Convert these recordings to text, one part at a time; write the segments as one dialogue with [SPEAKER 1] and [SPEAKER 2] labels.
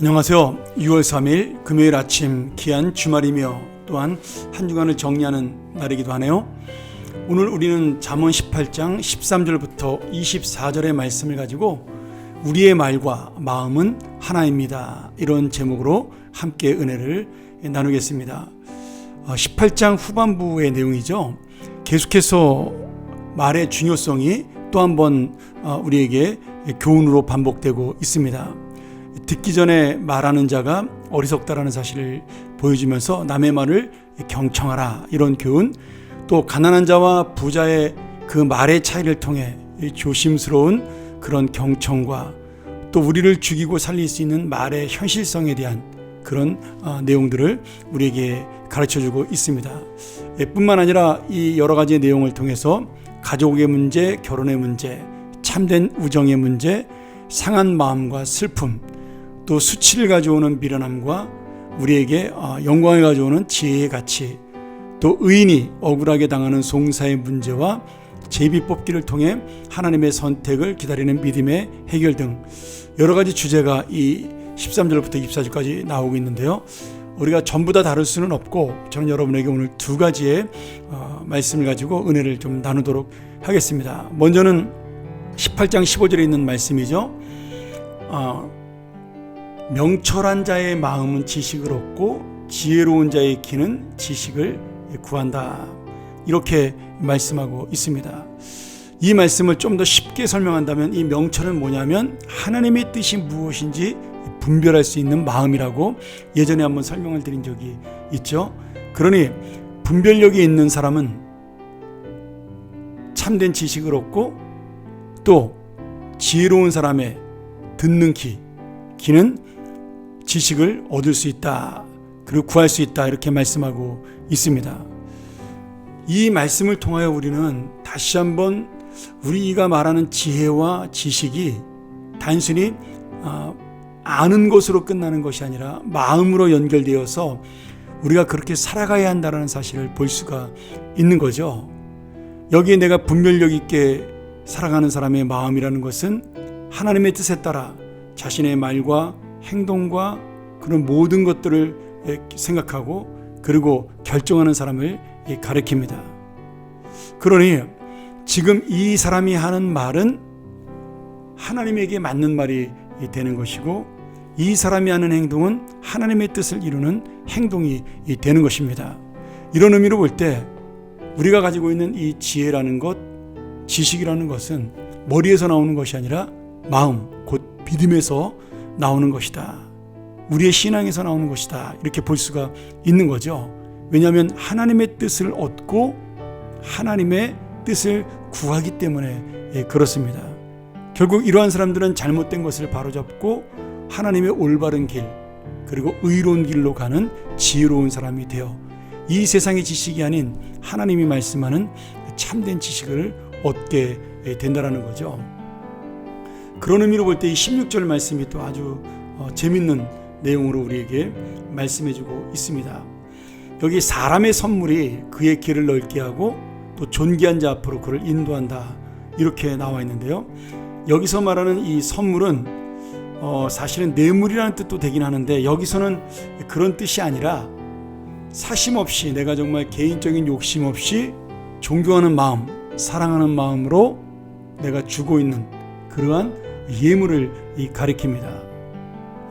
[SPEAKER 1] 안녕하세요. 6월 3일 금요일 아침 귀한 주말이며 또한 한 주간을 정리하는 날이기도 하네요. 오늘 우리는 잠언 18장 13절부터 24절의 말씀을 가지고 우리의 말과 마음은 하나입니다, 이런 제목으로 함께 은혜를 나누겠습니다. 18장 후반부의 내용이죠. 계속해서 말의 중요성이 또 한 번 우리에게 교훈으로 반복되고 있습니다. 듣기 전에 말하는 자가 어리석다라는 사실을 보여주면서 남의 말을 경청하라, 이런 교훈, 또 가난한 자와 부자의 그 말의 차이를 통해 조심스러운 그런 경청과 또 우리를 죽이고 살릴 수 있는 말의 현실성에 대한 그런 내용들을 우리에게 가르쳐주고 있습니다. 뿐만 아니라 이 여러 가지 내용을 통해서 가족의 문제, 결혼의 문제, 참된 우정의 문제, 상한 마음과 슬픔, 또 수치를 가져오는 미련함과 우리에게 영광을 가져오는 지혜의 가치, 또 의인이 억울하게 당하는 송사의 문제와 제비뽑기를 통해 하나님의 선택을 기다리는 믿음의 해결 등 여러 가지 주제가 이 13절부터 24절까지 나오고 있는데요. 우리가 전부 다 다룰 수는 없고 저는 여러분에게 오늘 두 가지의 말씀을 가지고 은혜를 좀 나누도록 하겠습니다. 먼저는 18장 15절에 있는 말씀이죠. 명철한 자의 마음은 지식을 얻고 지혜로운 자의 귀는 지식을 구한다, 이렇게 말씀하고 있습니다. 이 말씀을 좀 더 쉽게 설명한다면 이 명철은 뭐냐면 하나님의 뜻이 무엇인지 분별할 수 있는 마음이라고 예전에 한번 설명을 드린 적이 있죠. 그러니 분별력이 있는 사람은 참된 지식을 얻고 또 지혜로운 사람의 듣는 귀는 지식을 얻을 수 있다, 그리고 구할 수 있다, 이렇게 말씀하고 있습니다. 이 말씀을 통하여 우리는 다시 한번 우리가 말하는 지혜와 지식이 단순히 아는 것으로 끝나는 것이 아니라 마음으로 연결되어서 우리가 그렇게 살아가야 한다는 사실을 볼 수가 있는 거죠. 여기에 내가 분별력 있게 살아가는 사람의 마음이라는 것은 하나님의 뜻에 따라 자신의 말과 행동과 그런 모든 것들을 생각하고 그리고 결정하는 사람을 가리킵니다. 그러니 지금 이 사람이 하는 말은 하나님에게 맞는 말이 되는 것이고 이 사람이 하는 행동은 하나님의 뜻을 이루는 행동이 되는 것입니다. 이런 의미로 볼 때 우리가 가지고 있는 이 지혜라는 것, 지식이라는 것은 머리에서 나오는 것이 아니라 마음, 곧 믿음에서 나오는 것이다, 우리의 신앙에서 나오는 것이다, 이렇게 볼 수가 있는 거죠. 왜냐하면 하나님의 뜻을 얻고 하나님의 뜻을 구하기 때문에 그렇습니다. 결국 이러한 사람들은 잘못된 것을 바로잡고 하나님의 올바른 길, 그리고 의로운 길로 가는 지혜로운 사람이 되어 이 세상의 지식이 아닌 하나님이 말씀하는 참된 지식을 얻게 된다는 거죠. 그런 의미로 볼 때 이 16절 말씀이 또 아주 재밌는 내용으로 우리에게 말씀해주고 있습니다. 여기 사람의 선물이 그의 길을 넓게 하고 또 존귀한 자 앞으로 그를 인도한다, 이렇게 나와 있는데요. 여기서 말하는 이 선물은 사실은 뇌물이라는 뜻도 되긴 하는데 여기서는 그런 뜻이 아니라 사심 없이, 내가 정말 개인적인 욕심 없이 존경하는 마음, 사랑하는 마음으로 내가 주고 있는 그러한 예물을 가리킵니다.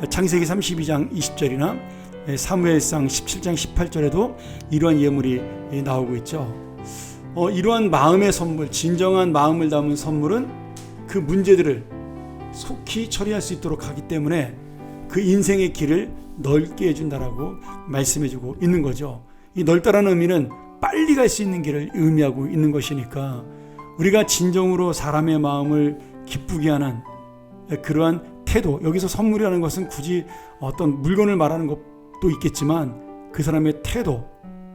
[SPEAKER 1] 창세기 32장 20절이나 사무엘상 17장 18절에도 이러한 예물이 나오고 있죠. 이러한 마음의 선물, 진정한 마음을 담은 선물은 그 문제들을 속히 처리할 수 있도록 하기 때문에 그 인생의 길을 넓게 해준다라고 말씀해주고 있는 거죠. 이 넓다라는 의미는 빨리 갈 수 있는 길을 의미하고 있는 것이니까 우리가 진정으로 사람의 마음을 기쁘게 하는 그러한 태도, 여기서 선물이라는 것은 굳이 어떤 물건을 말하는 것도 있겠지만 그 사람의 태도,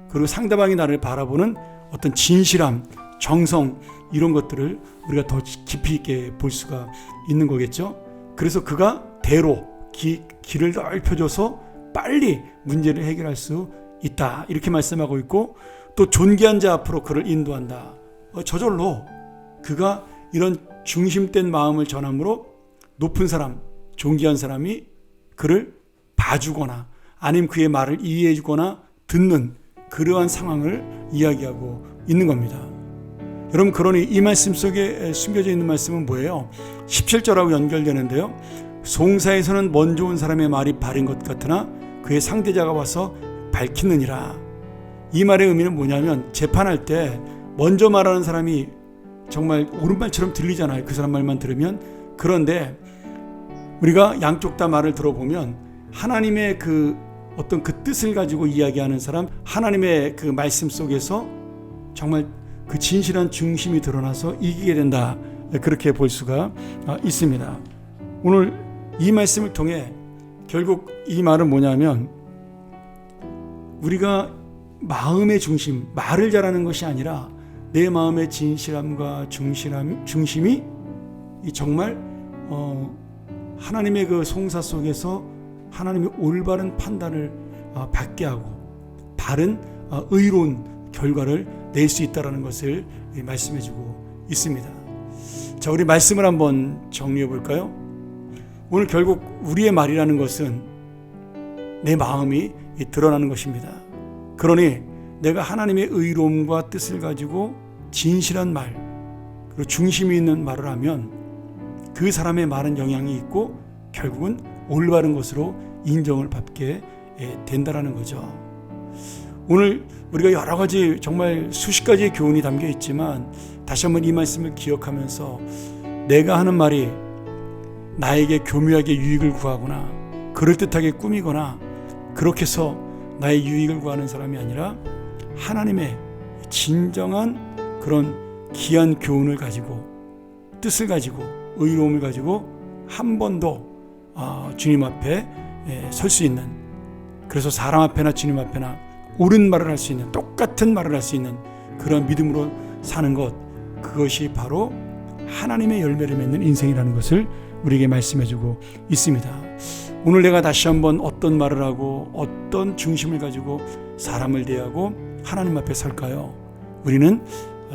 [SPEAKER 1] 그리고 상대방이 나를 바라보는 어떤 진실함, 정성, 이런 것들을 우리가 더 깊이 있게 볼 수가 있는 거겠죠. 그래서 그가 대로 길을 넓혀줘서 빨리 문제를 해결할 수 있다, 이렇게 말씀하고 있고, 또 존귀한 자 앞으로 그를 인도한다. 저절로 그가 이런 중심된 마음을 전함으로 높은 사람, 존귀한 사람이 그를 봐주거나 아니면 그의 말을 이해해주거나 듣는 그러한 상황을 이야기하고 있는 겁니다. 여러분, 그러니 이 말씀 속에 숨겨져 있는 말씀은 뭐예요? 17절하고 연결되는데요. 송사에서는 먼저 온 사람의 말이 바른 것 같으나 그의 상대자가 와서 밝히느니라. 이 말의 의미는 뭐냐면, 재판할 때 먼저 말하는 사람이 정말 옳은 말처럼 들리잖아요. 그 사람 말만 들으면. 그런데 우리가 양쪽 다 말을 들어보면 하나님의 그 어떤 그 뜻을 가지고 이야기하는 사람, 하나님의 그 말씀 속에서 정말 그 진실한 중심이 드러나서 이기게 된다, 그렇게 볼 수가 있습니다. 오늘 이 말씀을 통해 결국 이 말은 뭐냐면, 우리가 마음의 중심, 말을 잘하는 것이 아니라 내 마음의 진실함과 중심이 정말 하나님의 그 송사 속에서 하나님의 올바른 판단을 받게 하고 바른 의로운 결과를 낼 수 있다는 것을 말씀해주고 있습니다. 자, 우리 말씀을 한번 정리해 볼까요? 오늘 결국 우리의 말이라는 것은 내 마음이 드러나는 것입니다. 그러니 내가 하나님의 의로움과 뜻을 가지고 진실한 말, 그리고 중심이 있는 말을 하면 그 사람의 말은 영향이 있고 결국은 올바른 것으로 인정을 받게 된다는 거죠. 오늘 우리가 여러 가지, 정말 수십 가지의 교훈이 담겨 있지만 다시 한번 이 말씀을 기억하면서 내가 하는 말이 나에게 교묘하게 유익을 구하거나 그럴듯하게 꾸미거나 그렇게 해서 나의 유익을 구하는 사람이 아니라 하나님의 진정한 그런 귀한 교훈을 가지고, 뜻을 가지고, 의로움을 가지고 한 번 더 주님 앞에 설 수 있는, 그래서 사람 앞에나 주님 앞에나 옳은 말을 할 수 있는, 똑같은 말을 할 수 있는 그런 믿음으로 사는 것, 그것이 바로 하나님의 열매를 맺는 인생이라는 것을 우리에게 말씀해주고 있습니다. 오늘 내가 다시 한번 어떤 말을 하고 어떤 중심을 가지고 사람을 대하고 하나님 앞에 설까요? 우리는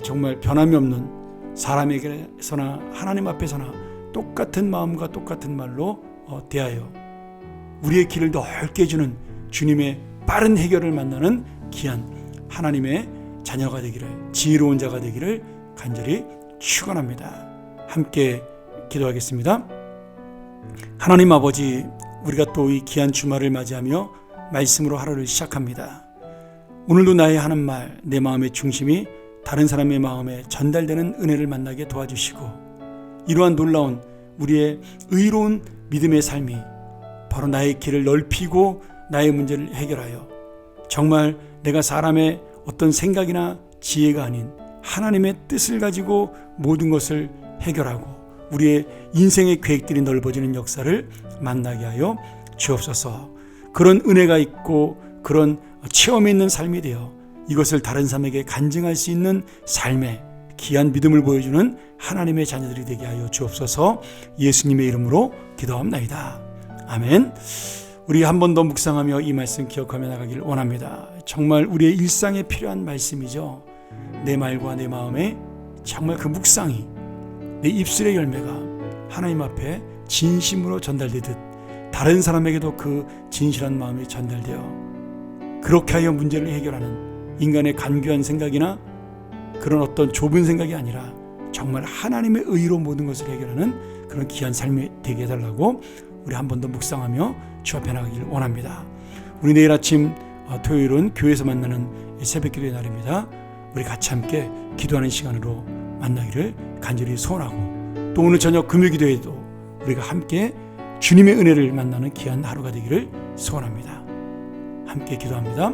[SPEAKER 1] 정말 변함이 없는, 사람에게서나 하나님 앞에서나 똑같은 마음과 똑같은 말로 대하여 우리의 길을 넓게 해주는 주님의 빠른 해결을 만나는 귀한 하나님의 자녀가 되기를, 지혜로운 자가 되기를 간절히 축원합니다. 함께 기도하겠습니다. 하나님 아버지, 우리가 또 이 귀한 주말을 맞이하며 말씀으로 하루를 시작합니다. 오늘도 나의 하는 말, 내 마음의 중심이 다른 사람의 마음에 전달되는 은혜를 만나게 도와주시고, 이러한 놀라운 우리의 의로운 믿음의 삶이 바로 나의 길을 넓히고 나의 문제를 해결하여 정말 내가 사람의 어떤 생각이나 지혜가 아닌 하나님의 뜻을 가지고 모든 것을 해결하고 우리의 인생의 계획들이 넓어지는 역사를 만나게 하여 주옵소서. 그런 은혜가 있고 그런 체험이 있는 삶이 되어 이것을 다른 사람에게 간증할 수 있는 삶의 귀한 믿음을 보여주는 하나님의 자녀들이 되게 하여 주옵소서. 예수님의 이름으로 기도합나이다. 아멘. 우리 한 번 더 묵상하며 이 말씀 기억하며 나가길 원합니다. 정말 우리의 일상에 필요한 말씀이죠. 내 말과 내 마음에 정말 그 묵상이 내 입술의 열매가 하나님 앞에 진심으로 전달되듯 다른 사람에게도 그 진실한 마음이 전달되어 그렇게 하여 문제를 해결하는 인간의 간교한 생각이나 그런 어떤 좁은 생각이 아니라 정말 하나님의 의로 모든 것을 해결하는 그런 귀한 삶이 되게 해달라고 우리 한 번 더 묵상하며 주 앞에 나가기를 원합니다. 우리 내일 아침 토요일은 교회에서 만나는 새벽기도의 날입니다. 우리 같이 함께 기도하는 시간으로 만나기를 간절히 소원하고, 또 오늘 저녁 금요기도에도 우리가 함께 주님의 은혜를 만나는 귀한 하루가 되기를 소원합니다. 함께 기도합니다.